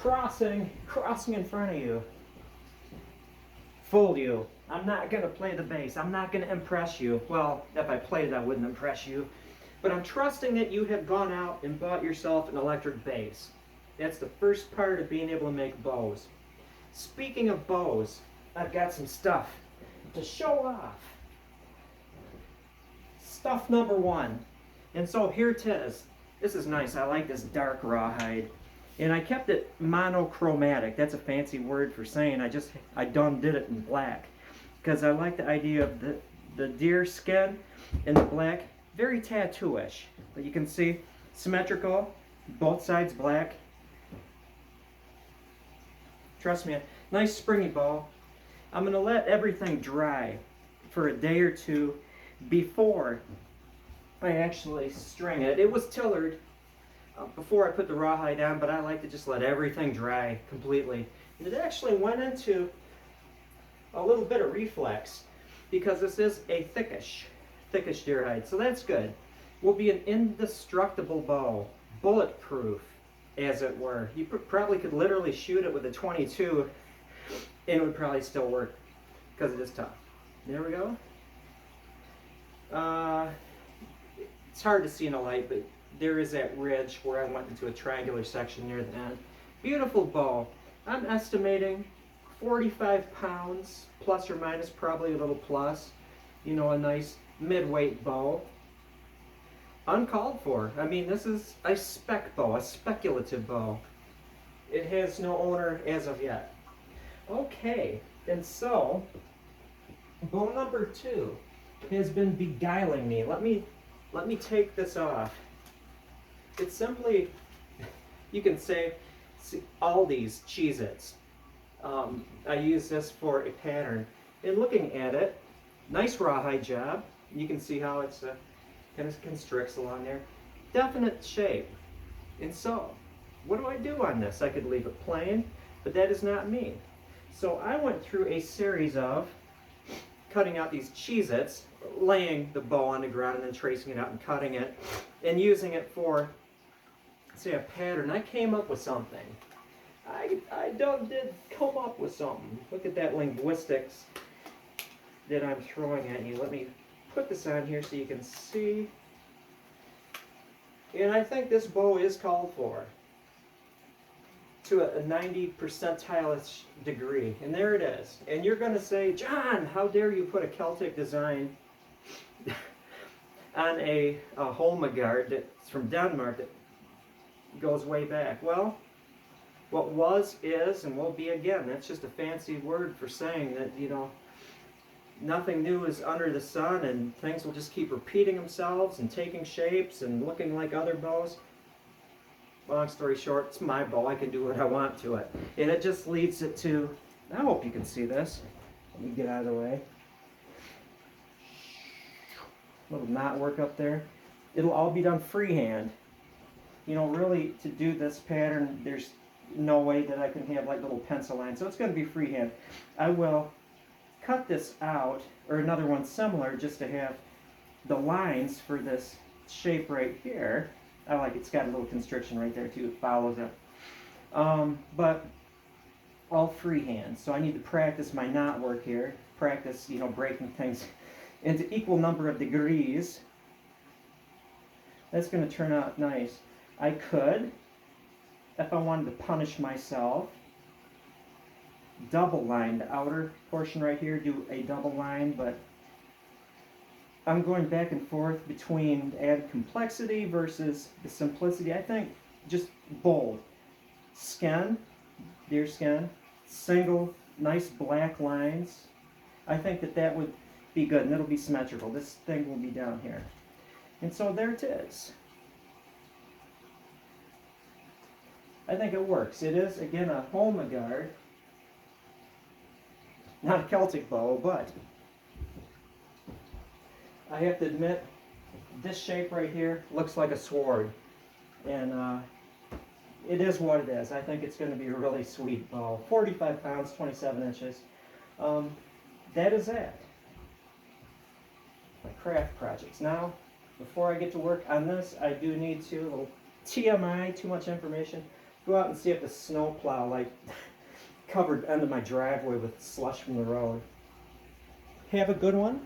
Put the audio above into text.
crossing in front of you. Fooled you. I'm not gonna play the bass. I'm not gonna impress you. Well, if I played it, I wouldn't impress you. But I'm trusting that you have gone out and bought yourself an electric bass. That's the first part of being able to make bows. Speaking of bows, I've got some stuff to show off. Stuff number one. And so here it is. This is nice. I like this dark rawhide. And I kept it monochromatic. That's a fancy word for saying I done did it in black. Because I like the idea of the deer skin and the black. Very tattoo-ish. But you can see symmetrical, both sides black. Trust me, nice springy bow. I'm going to let everything dry for a day or two before I actually string it. It was tillered before I put the rawhide on, but I like to just let everything dry completely. And it actually went into a little bit of reflex because this is a thickish deer hide, so that's good. Will be an indestructible bow, bulletproof, as it were. You probably could literally shoot it with a 22 and it would probably still work because it is tough. There we go. It's hard to see in a light, but there is that ridge where I went into a triangular section near the end. Beautiful bow. I'm estimating 45 pounds, plus or minus, probably a little plus. You know, a nice mid-weight bow. Uncalled for. I mean, this is a spec bow, a speculative bow. It has no owner as of yet. Okay, and so, bow number two has been beguiling me. Let me take this off. It's simply, you can say, Aldi's Cheez-Its. I use this for a pattern. And looking at it, nice rawhide job. You can see how it's kind of constricts along there. Definite shape. And so, what do I do on this? I could leave it plain, but that is not me. So I went through a series of cutting out these Cheez-Its, laying the bow on the ground and then tracing it out and cutting it, and using it for, say, a pattern. I came up with something. I did come up with something. Look at that linguistics that I'm throwing at you. Let me put this on here so you can see. And I think this bow is called for to a 90 percentile degree. And there it is. And you're going to say, John, how dare you put a Celtic design on a Holmegard that's from Denmark that goes way back. Well, what was, is, and will be again. That's just a fancy word for saying that, you know, nothing new is under the sun and things will just keep repeating themselves and taking shapes and looking like other bows. Long story short, it's my bow. I can do what I want to it. And it just leads it to, I hope you can see this. Let me get out of the way. Little knot work up there. It'll all be done freehand. You know, really, to do this pattern, there's no way that I can have like little pencil lines. So it's going to be freehand. I will cut this out, or another one similar, just to have the lines for this shape right here. I like it's got a little constriction right there too. It follows it. But all freehand. So I need to practice my knot work here. Practice, you know, breaking things into equal number of degrees. That's going to turn out nice. I could, if I wanted to punish myself, double line the outer portion right here, do a double line, but I'm going back and forth between added complexity versus the simplicity. I think just bold. Skin, deer skin, single, nice black lines. I think that would be good, and it'll be symmetrical. This thing will be down here. And so there it is. I think it works. It is, again, a Holmegard. Not a Celtic bow, but I have to admit, this shape right here looks like a sword. And it is what it is. I think it's going to be a really sweet bow. 45 pounds, 27 inches. That is it. My craft projects. Now, before I get to work on this, I do need to, a little TMI, too much information. go out and see if the snowplow like covered end of my driveway with slush from the road. Have a good one.